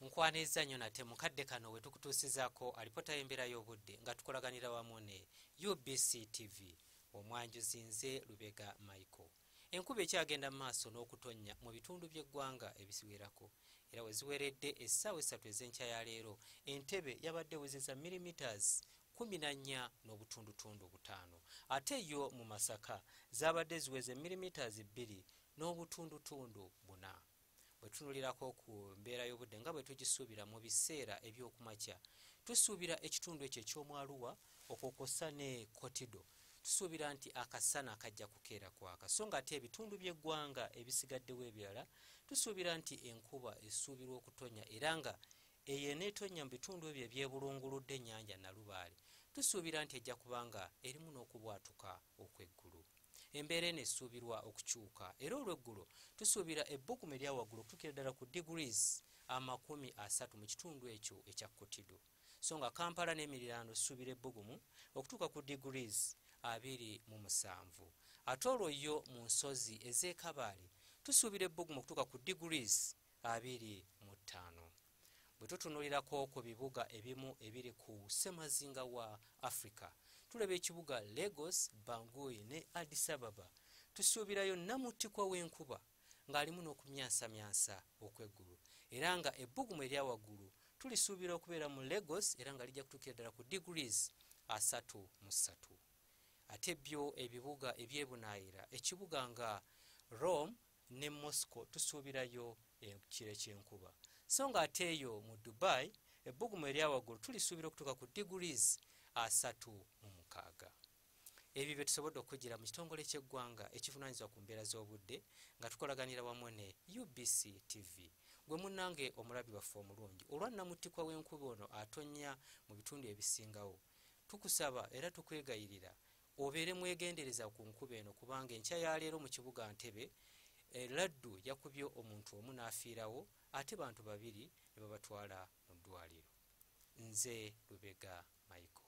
Nkwaneza nnyo nate mukadde kano we tukutuusizaako alipota y'embeera y'obudde nga tukolaganira wamu ne UBC TV omwanjuzi nze Lubega Michael. Enkuba ekyagenda mu maaso n'okutonnya mu bitundu by'eggwanga ebisiwerako era we ziweredde essaawa 3 ez'enkya ya leero Entebbe yabadde ewezezza millimeters 14.5 ate yo mu Masaka zabadde ziweze millimeters 2.4. Bwe tunulirako ku mbeera y'obudde nga bwe tugisuubira mu biseera eby'okumakya tusuubira ekitundu ekyo eky'omwaluwa okwokosa ne Kotido tusuubira nti akasana kajja kukeera kwaka so nga ate ebitundu by'eggwanga ebisigaddewo ebirala tusuubira nti enkuba esuubirwa okutonya era nga eyo eneetonya mu bitundu ebyo ebyebulunguludde ennyanja Nalubaale tusuubira nti ejja kubanga erimu n'okubwatuka okw'eggulu. Embeera eno esuubirwa okukyuka era olw'eggulo tusuubira ebbugumu erya waggulu okutuukira ddala ku degrees 30 mu kitundu ekyo ekya Kotido so nga Kampala n'emiriraano tusuubira ebbugumu okutuuka ku degrees 27 ate olwo yo mu nsozi ez'e Kabaale tusuubira ebbugumu okutuuka ku degrees 25. Bwe tutunulirako ku bibuga ebimu ebiri ku ssemazinga wa Africa tulaba ekibuga Lagos, Bangui ne Addis Ababa tusuubirayo namutikwa w'enkuba ng'alimu n'okumyansamyansa okw'eggulu era nga ebbugumu erya waggulu tulisuubira okubeera mu Lagos era nga lijja kutuukira ddala ku degrees 33. Ate byo ebibuga ebyebunaayira ekibuga nga Rome ne Moscow tusuubirayo ekire ky'enkuba so nga ate eyo mu Dubai ebbugumu erya waggulu tulisuubira okutuuka ku degrees 36. Ebyo bye tusobodde okugira mu kitongole ky'eggwanga ekivunaanyizibwa ku mbeera z'obudde nga tukolaganira wamu ne UBC TV. Gwe munnange omulabi waffe omulungi olwannamutikwa w'enkuba ono atonnya mu bitundu ebisingawo tukusaba era tukwegayirira obeere mwegendereza ku nkuba eno kubanga enkya ya leero mu kibuga Ntebbe laddu yakubye omuntu omu n'afiirawo ate bantu 2 ne babatwala mu ddwaliro. Nze Lubega Michael.